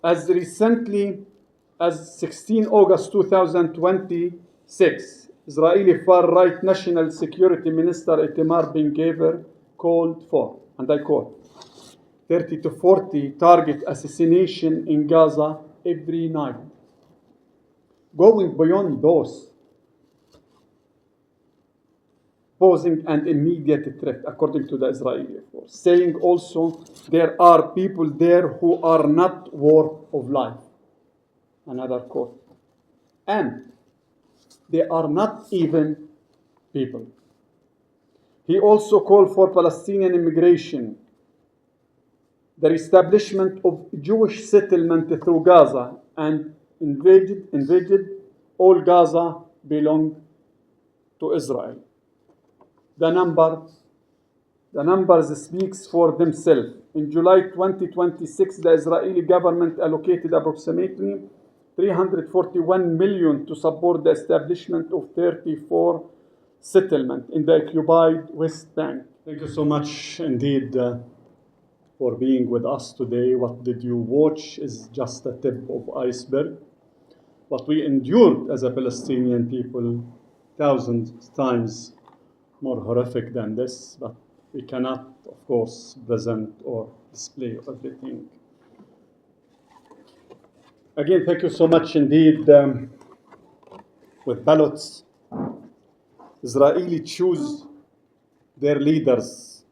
As recently as 16 August 2026, Israeli far-right National Security Minister Itamar Ben-Gvir called for, and I quote, 30 to 40 target assassination in Gaza every night. Going beyond those, posing an immediate threat, according to the Israeli force, saying also there are people there who are not worth of life. Another quote. And they are not even people. He also called for Palestinian immigration, the establishment of Jewish settlement through Gaza, and invaded all Gaza belong to Israel. The numbers speaks for themselves. In July 2026, the Israeli government allocated approximately 341 million to support the establishment of 34 settlements in the occupied West Bank. Thank you so much indeed for being with us today. What did you watch is just a tip of iceberg. What we endured as a Palestinian people, thousands times more horrific than this, but we cannot, of course, present or display everything. Again, thank you so much indeed. With ballots, Israeli choose their leaders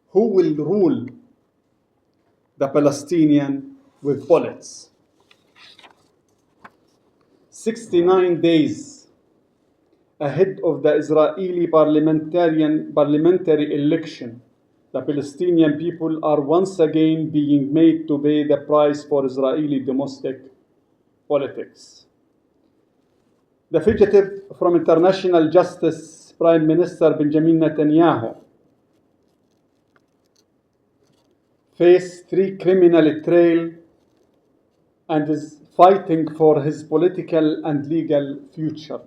who will rule the Palestinian with bullets. 69 days ahead of the Israeli parliamentary election, the Palestinian people are once again being made to pay the price for Israeli domestic politics. The fugitive from international justice, Prime Minister Benjamin Netanyahu, faced 3 criminal trials and is fighting for his political and legal future.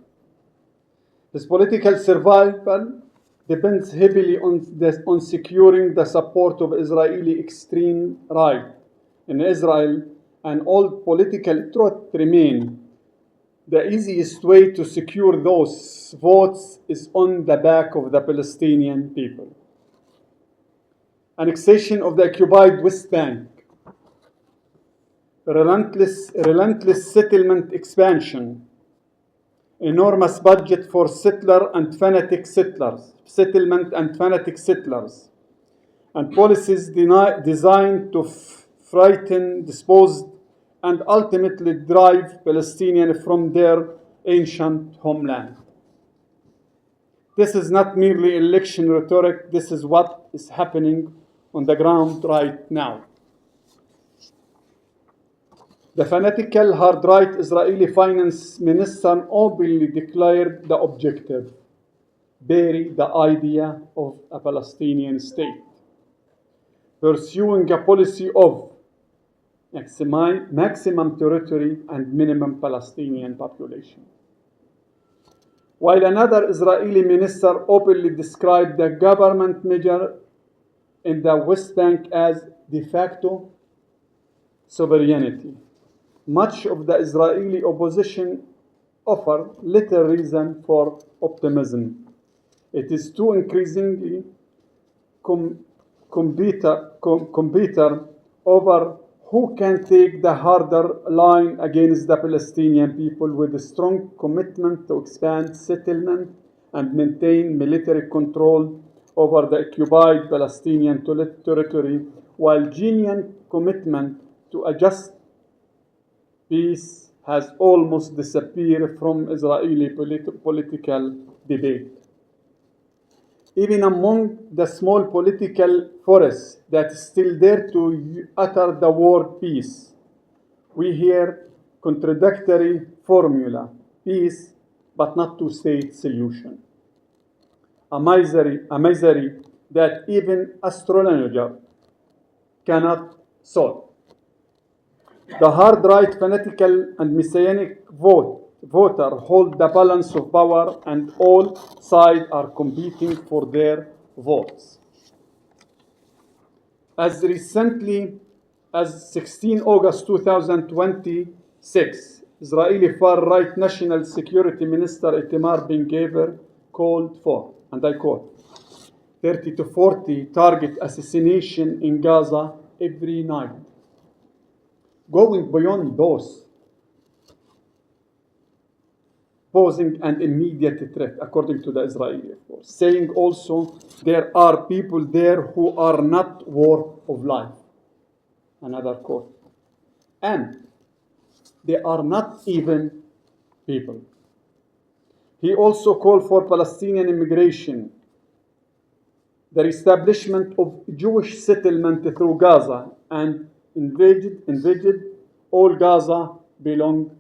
His political survival depends heavily on securing the support of Israeli extreme right in Israel, and all political threats remain. The easiest way to secure those votes is on the back of the Palestinian people. Annexation of the occupied West Bank, relentless settlement expansion, enormous budget for settlement and fanatic settlers, and policies designed to frighten, dispose, and ultimately drive Palestinians from their ancient homeland. This is not merely election rhetoric, this is what is happening on the ground right now. The fanatical hard-right Israeli finance minister openly declared the objective: bury the idea of a Palestinian state, pursuing a policy of maximum territory and minimum Palestinian population. While another Israeli minister openly described the government measure in the West Bank as de facto sovereignty. Much of the Israeli opposition offer little reason for optimism. It is too increasingly competitor over who can take the harder line against the Palestinian people with a strong commitment to expand settlement and maintain military control over the occupied Palestinian territory, while genuine commitment to a just peace has almost disappeared from Israeli political debate. Even among the small political force that is still there to utter the word peace, we hear contradictory formula: peace, but not two-state solution. A misery that even astrologer cannot solve. The hard-right, fanatical, and messianic voter hold the balance of power, and all sides are competing for their votes. As recently as 16 August 2026, Israeli far-right National Security Minister Itamar Ben-Gvir called for, and I quote, 30 to 40 target assassination in Gaza every night. Going beyond those, posing an immediate threat, according to the Israeli, of course, saying also there are people there who are not worth of life. Another quote. And they are not even people. He also called for Palestinian immigration, the establishment of Jewish settlement through Gaza, and envisaged all Gaza belong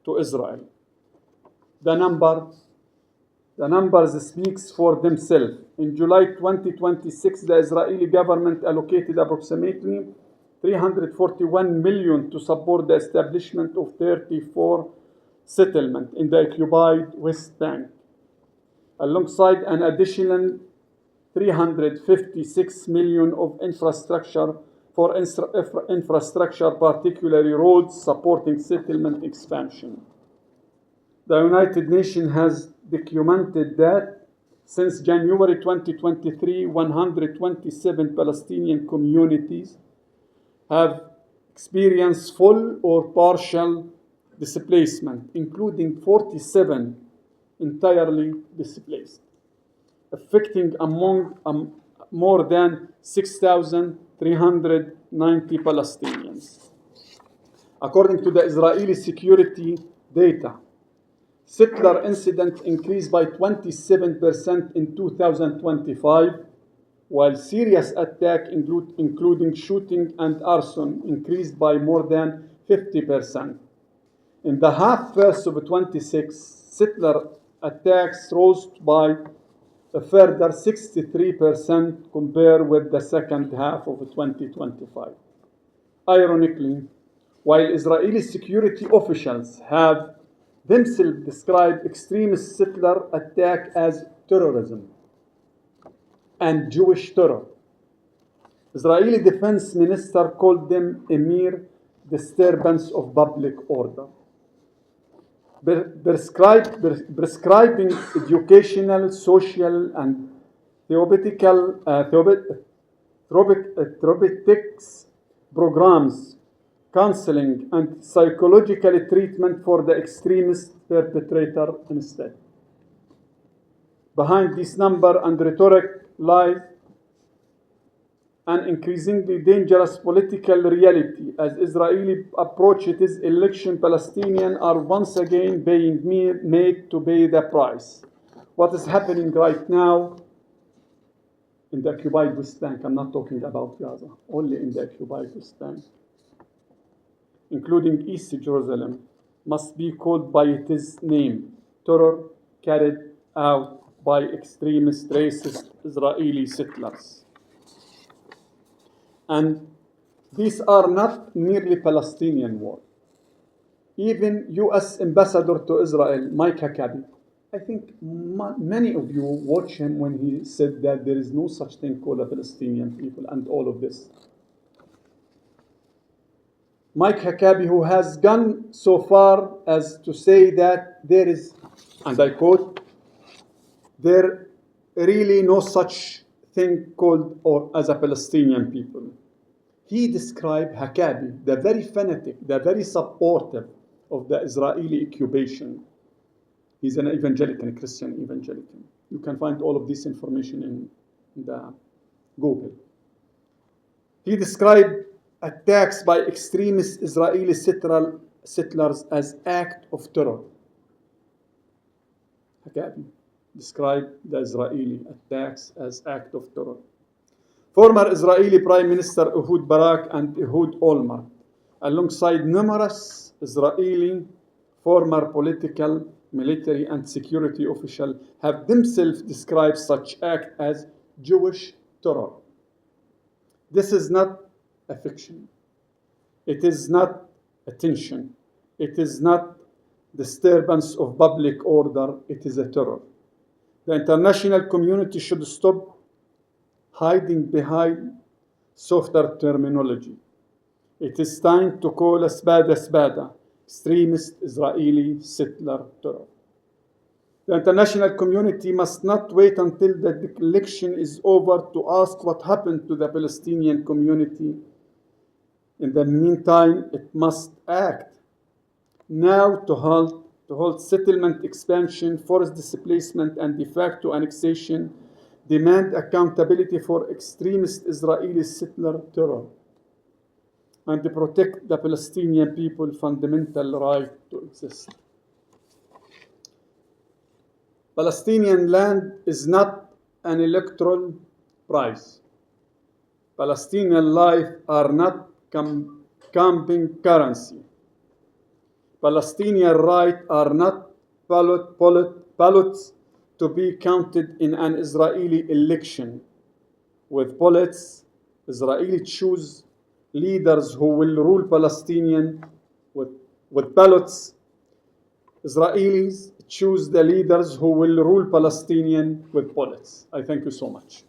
to Israel. The numbers speaks for themselves. In July 2026, the Israeli government allocated approximately 341 million to support the establishment of 34 settlements in the occupied West Bank, alongside an additional 356 million of infrastructure, particularly roads, supporting settlement expansion. The United Nations has documented that since January 2023, 127 Palestinian communities have experienced full or partial displacement, including 47 entirely displaced, affecting among more than 6,390 Palestinians. According to the Israeli security data, settler incidents increased by 27% in 2025, while serious attacks, including shooting and arson, increased by more than 50%. In the first half of 26, settler attacks rose by a further 63% compared with the second half of 2025. Ironically, while Israeli security officials have themselves described extremist settler attack as terrorism and Jewish terror, Israeli defense minister called them a mere disturbance of public order. Prescribing educational, social, and therapeutics programs, counseling, and psychological treatment for the extremist perpetrator instead. Behind this number and rhetoric lies an increasingly dangerous political reality. As Israeli approach its election, Palestinians are once again being made to pay the price. What is happening right now in the occupied West Bank, I'm not talking about Gaza, only in the occupied West Bank, including East Jerusalem, must be called by its name: terror carried out by extremist, racist Israeli settlers. And these are not merely Palestinian war. Even U.S. Ambassador to Israel, Mike Huckabee, I think many of you watch him when he said that there is no such thing called a Palestinian people and all of this. Mike Huckabee, who has gone so far as to say that there is, and I quote, there really no such thing called or as a Palestinian people. He described Huckabee, the very fanatic, the very supportive of the Israeli occupation. He's an evangelical, Christian evangelical. You can find all of this information in the Google. He described attacks by extremist Israeli settlers as act of terror. Huckabee described the Israeli attacks as act of terror. Former Israeli Prime Minister Ehud Barak and Ehud Olmert, alongside numerous Israeli former political, military, and security officials, have themselves described such act as Jewish terror. This is not a fiction. It is not a tension. It is not disturbance of public order. It is a terror. The international community should stop hiding behind softer terminology. It is time to call a spada, extremist Israeli settler terror. The international community must not wait until the election is over to ask what happened to the Palestinian community. In the meantime, it must act now to halt settlement expansion, forced displacement, and de facto annexation, demand accountability for extremist Israeli settler terror, and protect the Palestinian people's fundamental right to exist. Palestinian land is not an electoral prize. Palestinian life are not camping currency. Palestinian rights are not ballots to be counted in an Israeli election. With ballots, Israeli choose leaders who will rule Palestinian. With ballots, Israelis choose the leaders who will rule Palestinian with bullets. I thank you so much.